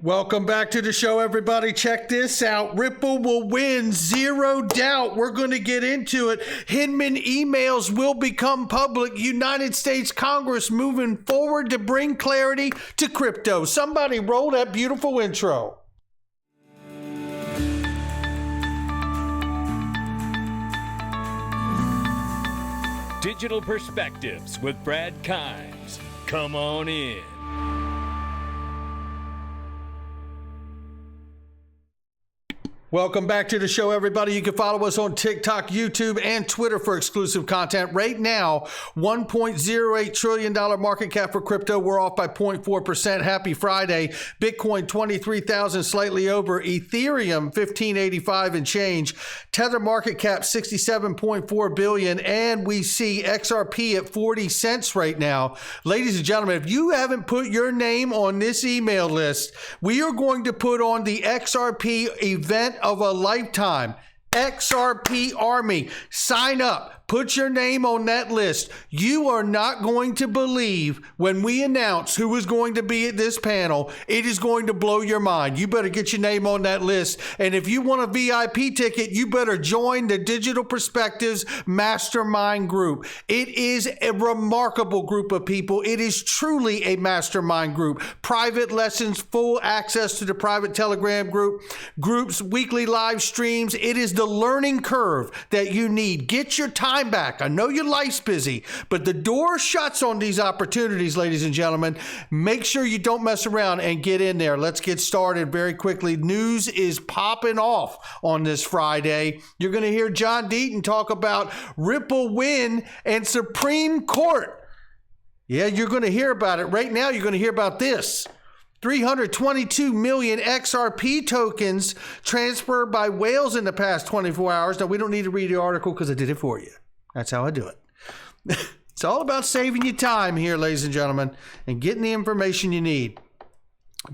Welcome back to the show, everybody. Check this out. Ripple will win, zero doubt. We're going to get into it. Hinman emails will become public. United States Congress moving forward to bring clarity to crypto. Somebody roll that beautiful intro. Digital Perspectives with Brad Kimes. Come on in. Welcome back to the show, everybody. You can follow us on TikTok, YouTube, and Twitter for exclusive content. Right now, $1.08 trillion market cap for crypto. We're off by 0.4%. Happy Friday. Bitcoin, 23,000, slightly over. Ethereum, 1585 and change. Tether market cap, 67.4 billion. And we see XRP at 40 cents right now. Ladies and gentlemen, if you haven't put your name on this email list, we are going to put on the XRP event of a lifetime. XRP Army. Sign up. Put your name on that list. You are not going to believe when we announce who is going to be at this panel. It is going to blow your mind. You better get your name on that list. And if you want a VIP ticket, you better join the Digital Perspectives Mastermind group. It is a remarkable group of people. It is truly a mastermind group. Private lessons, full access to the private Telegram groups, weekly live streams. It is the learning curve that you need. Get your time back. I know your life's busy, but the door shuts on these opportunities, ladies and gentlemen. Make sure you don't mess around and get in there. Let's get started very quickly. News is popping off on this Friday. You're going to hear John Deaton talk about Ripple win and Supreme Court. Yeah, you're going to hear about it. Right now, you're going to hear about this. 322 million XRP tokens transferred by whales in the past 24 hours. Now, we don't need to read the article because I did it for you. That's how I do it. It's all about saving you time here, ladies and gentlemen, and getting the information you need.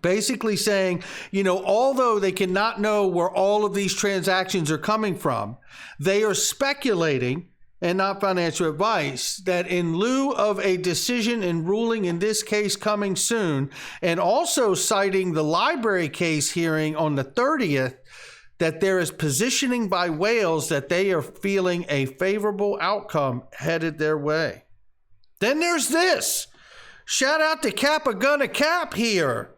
Basically saying, although they cannot know where all of these transactions are coming from, they are speculating, and not financial advice, that in lieu of a decision and ruling in this case coming soon, and also citing the library case hearing on the 30th, that there is positioning by whales that they are feeling a favorable outcome headed their way. Then there's this. Shout out to Capagonna Cap here.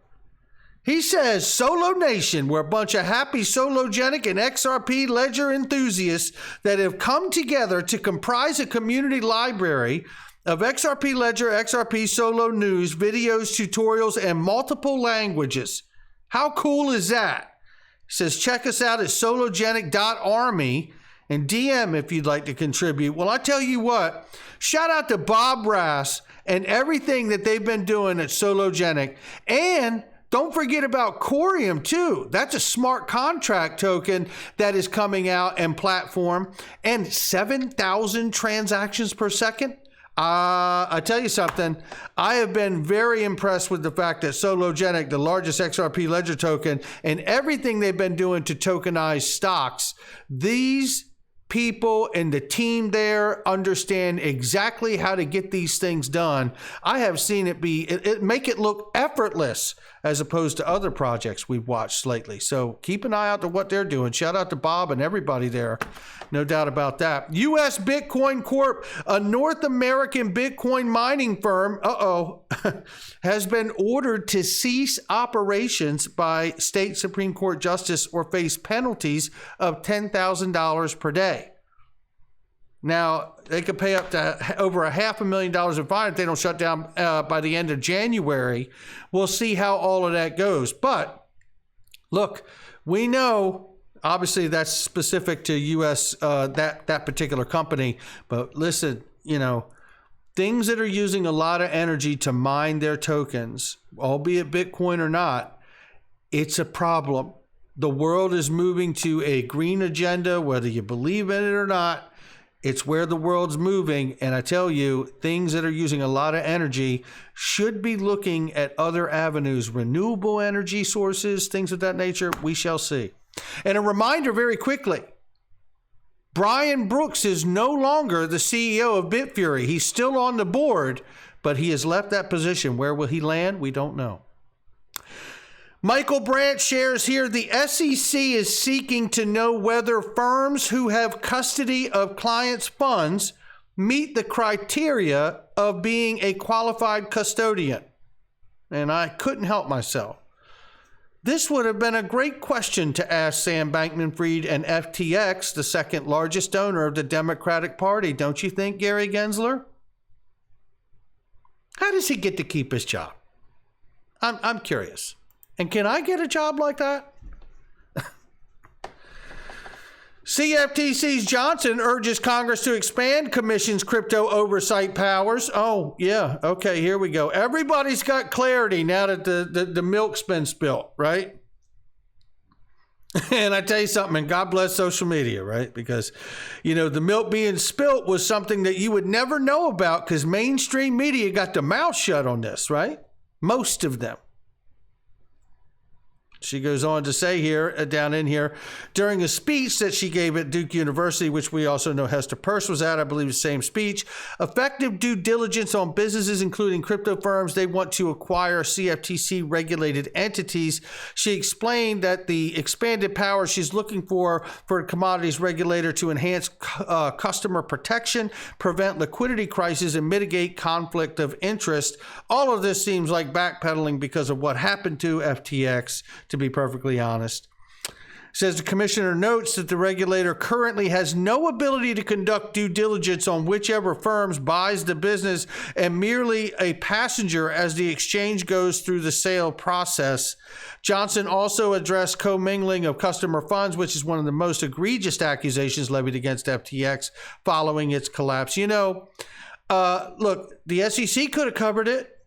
He says, Solo Nation, we're a bunch of happy Sologenic and XRP ledger enthusiasts that have come together to comprise a community library of XRP ledger, XRP Solo news, videos, tutorials, and multiple languages. How cool is that? He says, check us out at sologenic.army and DM if you'd like to contribute. Well, I tell you what, shout out to Bob Rass and everything that they've been doing at Sologenic. And don't forget about Corium too. That's a smart contract token that is coming out and platform, and 7,000 transactions per second. I tell you something, I have been very impressed with the fact that Sologenic, the largest XRP ledger token, and everything they've been doing to tokenize stocks, these people and the team there understand exactly how to get these things done. I have seen it make it look effortless as opposed to other projects we've watched lately. So keep an eye out to what they're doing. Shout out to Bob and everybody there. No doubt about that. U.S. Bitcoin Corp, a North American Bitcoin mining firm, has been ordered to cease operations by state Supreme Court justice or face penalties of $10,000 per day. Now, they could pay up to over $500,000 in fine if they don't shut down by the end of January. We'll see how all of that goes. But look, we know, obviously that's specific to U.S., that particular company. But listen, things that are using a lot of energy to mine their tokens, albeit Bitcoin or not, it's a problem. The world is moving to a green agenda, whether you believe in it or not. It's where the world's moving. And I tell you, things that are using a lot of energy should be looking at other avenues, renewable energy sources, things of that nature. We shall see. And a reminder very quickly, Brian Brooks is no longer the CEO of Bitfury. He's still on the board, but he has left that position. Where will he land? We don't know. Michael Brandt shares here, the SEC is seeking to know whether firms who have custody of clients' funds meet the criteria of being a qualified custodian. And I couldn't help myself. This would have been a great question to ask Sam Bankman-Fried and FTX, the second largest owner of the Democratic Party. Don't you think, Gary Gensler? How does he get to keep his job? I'm curious. And can I get a job like that? CFTC's Johnson urges Congress to expand Commission's crypto oversight powers. Oh, yeah. Okay, here we go. Everybody's got clarity now that the milk's been spilt, right? And I tell you something, and God bless social media, right? Because, you know, the milk being spilt was something that you would never know about because mainstream media got their mouth shut on this, right? Most of them. She goes on to say here, down in here, during a speech that she gave at Duke University, which we also know Hester Peirce was at, I believe the same speech, effective due diligence on businesses, including crypto firms they want to acquire CFTC-regulated entities. She explained that the expanded power she's looking for a commodities regulator to enhance customer protection, prevent liquidity crises, and mitigate conflict of interest. All of this seems like backpedaling because of what happened to FTX, to be perfectly honest. Says the commissioner notes that the regulator currently has no ability to conduct due diligence on whichever firms buys the business and merely a passenger as the exchange goes through the sale process. Johnson also addressed commingling of customer funds, which is one of the most egregious accusations levied against FTX following its collapse. You know, look, the SEC could have covered it,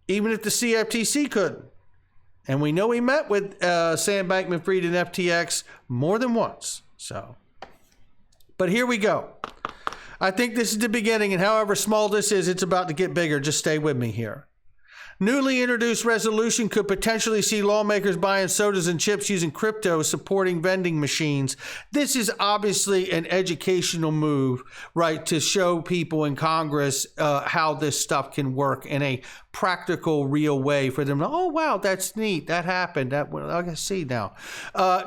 even if the CFTC couldn't. And we know he met with Sam Bankman-Fried and FTX more than once. So, but here we go. I think this is the beginning, and however small this is, it's about to get bigger. Just stay with me here. Newly introduced resolution could potentially see lawmakers buying sodas and chips using crypto, supporting vending machines. This is obviously an educational move, right, to show people in Congress how this stuff can work in a practical, real way for them to, oh, wow, that's neat. That happened. I can see now.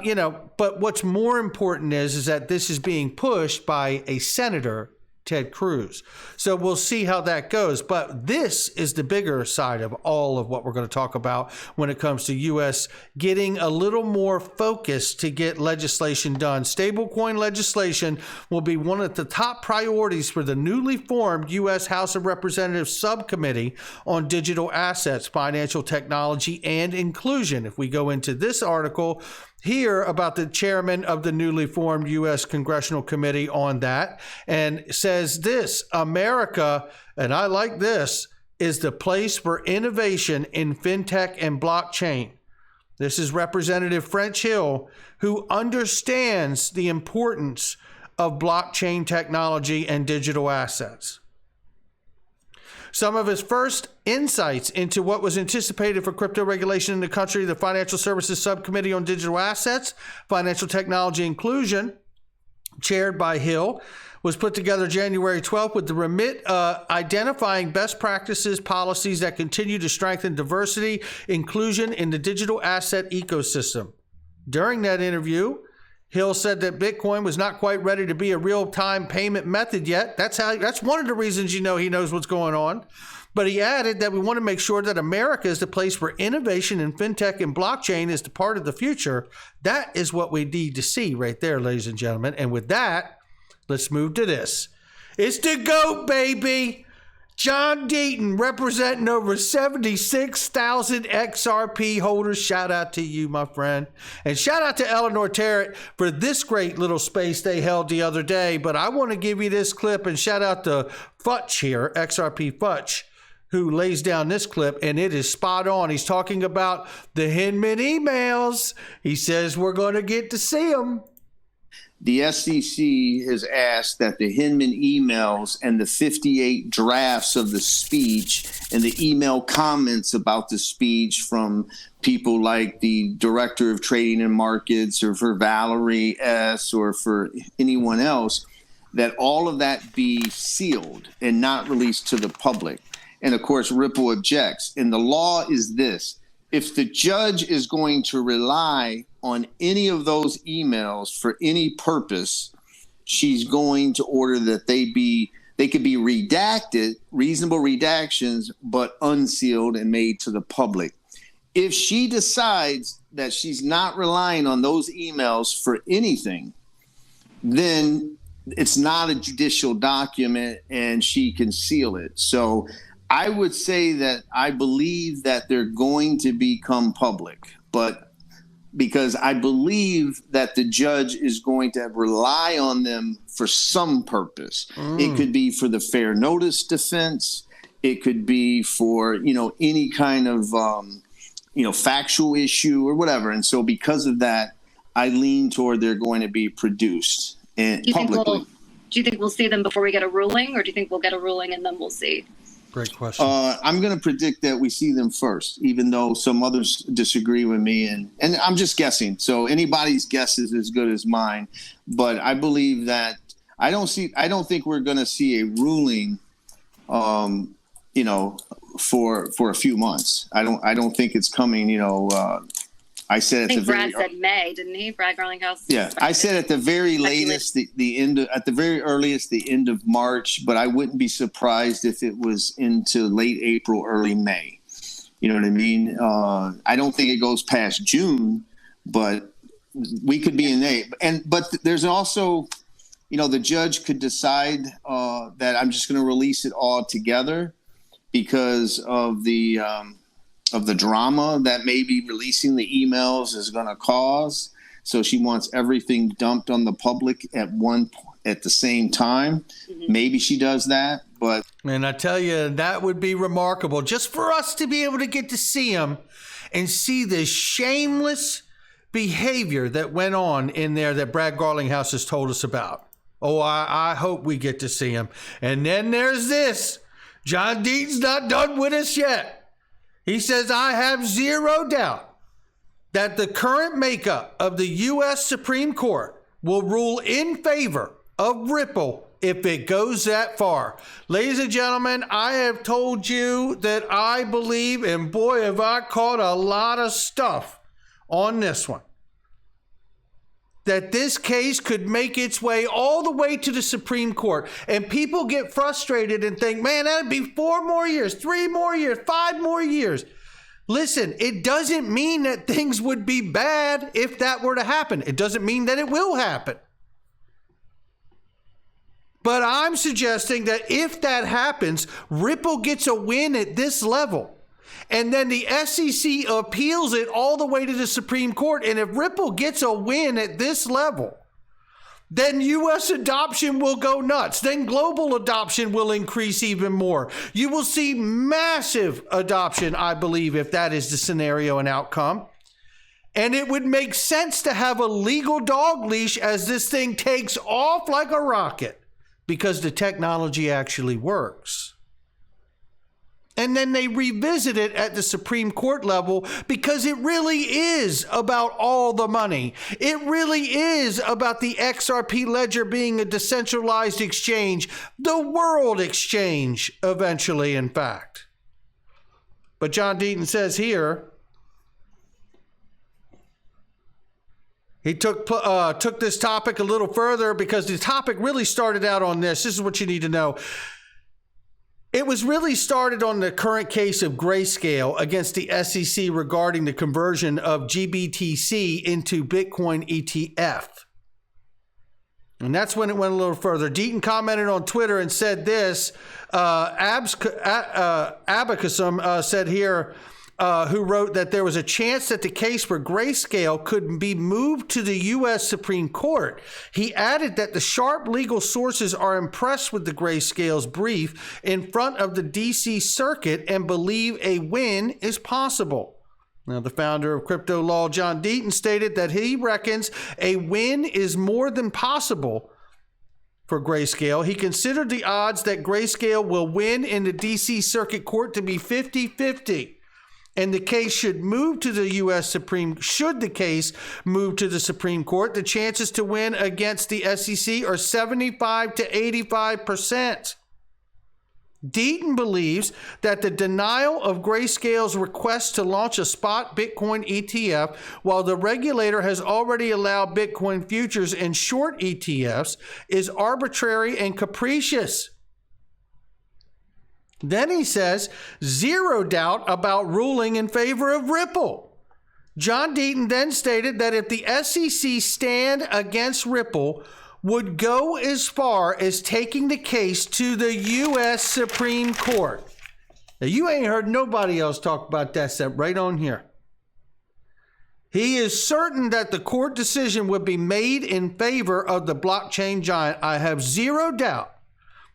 You know, but what's more important is that this is being pushed by a senator, Ted Cruz. So we'll see how that goes. But this is the bigger side of all of what we're going to talk about when it comes to U.S. getting a little more focused to get legislation done. Stablecoin legislation will be one of the top priorities for the newly formed U.S. House of Representatives Subcommittee on Digital Assets, Financial Technology, and Inclusion. If we go into this article, hear about the chairman of the newly formed U.S. Congressional Committee on that, and says this: America, and I like this, is the place for innovation in fintech and blockchain. This is Representative French Hill, who understands the importance of blockchain technology and digital assets. Some of his first insights into what was anticipated for crypto regulation in the country, the Financial Services Subcommittee on Digital Assets, Financial Technology Inclusion, chaired by Hill, was put together January 12th with the remit identifying best practices, policies that continue to strengthen diversity, inclusion in the digital asset ecosystem. During that interview, Hill said that Bitcoin was not quite ready to be a real-time payment method yet. That's one of the reasons he knows what's going on. But he added that we want to make sure that America is the place where innovation in fintech and blockchain is the part of the future. That is what we need to see right there, ladies and gentlemen. And with that, let's move to this. It's the GOAT, baby. John Deaton, representing over 76,000 XRP holders. Shout out to you, my friend. And shout out to Eleanor Terrett for this great little space they held the other day. But I want to give you this clip and shout out to Futch here, XRP Futch, who lays down this clip, and it is spot on. He's talking about the Hinman emails. He says we're going to get to see them. The SEC has asked that the Hinman emails and the 58 drafts of the speech and the email comments about the speech from people like the Director of Trading and Markets or for Valerie S. or for anyone else, that all of that be sealed and not released to the public. And of course, Ripple objects. And the law is this: if the judge is going to rely on any of those emails for any purpose, she's going to order that they could be redacted, reasonable redactions, but unsealed and made to the public. If she decides that she's not relying on those emails for anything, then it's not a judicial document and she can seal it. So I would say that I believe that they're going to become public, but because I believe that the judge is going to rely on them for some purpose. It could be for the fair notice defense. It could be for, any kind of, factual issue or whatever. And so because of that, I lean toward they're going to be produced and publicly. Do you think we'll see them before we get a ruling, or do you think we'll get a ruling and then we'll see? Great question. I'm going to predict that we see them first, even though some others disagree with me, and I'm just guessing. So anybody's guess is as good as mine. But I believe that I don't think we're going to see a ruling, for a few months. I don't think it's coming. I said I think Brad said May, didn't he? Brad Garlinghouse. Yeah, I said at the very latest, the end of, at the very earliest, the end of March. But I wouldn't be surprised if it was into late April, early May. You know what I mean? I don't think it goes past June, but we could be in May. But there's also, the judge could decide that I'm just going to release it all together because of the drama that maybe releasing the emails is going to cause. So she wants everything dumped on the public at the same time. Mm-hmm. Maybe she does that, but. And I tell you, that would be remarkable just for us to be able to get to see him and see the shameless behavior that went on in there that Brad Garlinghouse has told us about. Oh, I hope we get to see him. And then there's this. John Deaton's not done with us yet. He says, I have zero doubt that the current makeup of the U.S. Supreme Court will rule in favor of Ripple if it goes that far. Ladies and gentlemen, I have told you that I believe, and boy, have I caught a lot of stuff on this one, that this case could make its way all the way to the Supreme Court. And people get frustrated and think, man, that'd be 4 more years, 3 more years, 5 more years. Listen, it doesn't mean that things would be bad if that were to happen. It doesn't mean that it will happen. But I'm suggesting that if that happens, Ripple gets a win at this level. And then the SEC appeals it all the way to the Supreme Court. And if Ripple gets a win at this level, then U.S. adoption will go nuts. Then global adoption will increase even more. You will see massive adoption, I believe, if that is the scenario and outcome. And it would make sense to have a legal dog leash as this thing takes off like a rocket because the technology actually works. And then they revisit it at the Supreme Court level because it really is about all the money. It really is about the XRP ledger being a decentralized exchange, the world exchange eventually, in fact. But John Deaton says here, he took this topic a little further because the topic really started out on this. This is what you need to know. It was really started on the current case of Grayscale against the SEC regarding the conversion of GBTC into Bitcoin ETF. And that's when it went a little further. Deaton commented on Twitter and said this. Abacusum said here, who wrote that there was a chance that the case for Grayscale could be moved to the U.S. Supreme Court. He added that the sharp legal sources are impressed with the Grayscale's brief in front of the D.C. Circuit and believe a win is possible. Now, the founder of Crypto Law, John Deaton, stated that he reckons a win is more than possible for Grayscale. He considered the odds that Grayscale will win in the D.C. Circuit Court to be 50-50. And the case should move to the U.S. should the case move to the Supreme Court, the chances to win against the SEC are 75 to 85%. Deaton believes that the denial of Grayscale's request to launch a spot Bitcoin ETF, while the regulator has already allowed Bitcoin futures and short ETFs, is arbitrary and capricious. Then he says, zero doubt about ruling in favor of Ripple. John Deaton then stated that if the SEC stand against Ripple, would go as far as taking the case to the U.S. Supreme Court. Now, you ain't heard nobody else talk about that except right on here. He is certain that the court decision would be made in favor of the blockchain giant. I have zero doubt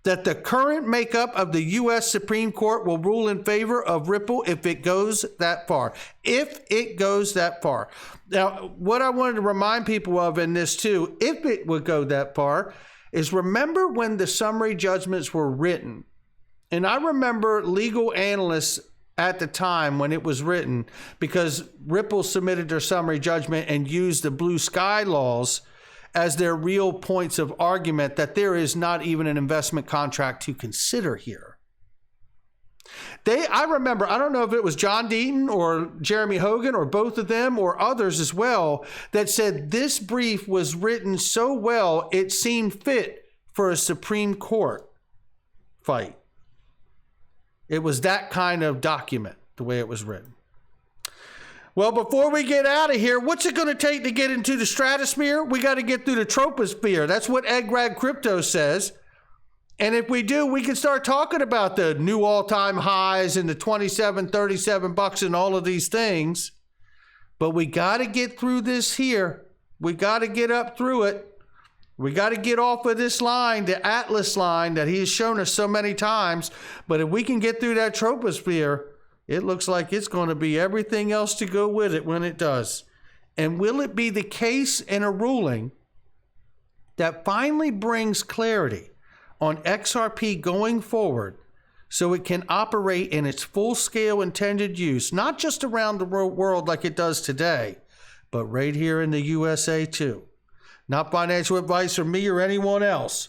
that the current makeup of the U.S. Supreme Court will rule in favor of Ripple if it goes that far. If it goes that far. Now, what I wanted to remind people of in this too, if it would go that far, is remember when the summary judgments were written. And I remember legal analysts at the time when it was written, because Ripple submitted their summary judgment and used the blue sky laws as their real points of argument that there is not even an investment contract to consider here. I remember, I don't know if it was John Deaton or Jeremy Hogan or both of them or others as well, that said this brief was written so well it seemed fit for a Supreme Court fight. It was that kind of document, the way it was written. Well, before we get out of here, what's it going to take to get into the stratosphere? We got to get through the troposphere. That's what Ed Grad Crypto says. And if we do, we can start talking about the new all-time highs and the 27, 37 bucks and all of these things. But we got to get through this here. We got to get up through it. We got to get off of this line, the Atlas line that he has shown us so many times. But if we can get through that troposphere, it looks like it's going to be everything else to go with it when it does. And will it be the case in a ruling that finally brings clarity on XRP going forward so it can operate in its full-scale intended use, not just around the world like it does today, but right here in the USA too? Not financial advice from me or anyone else.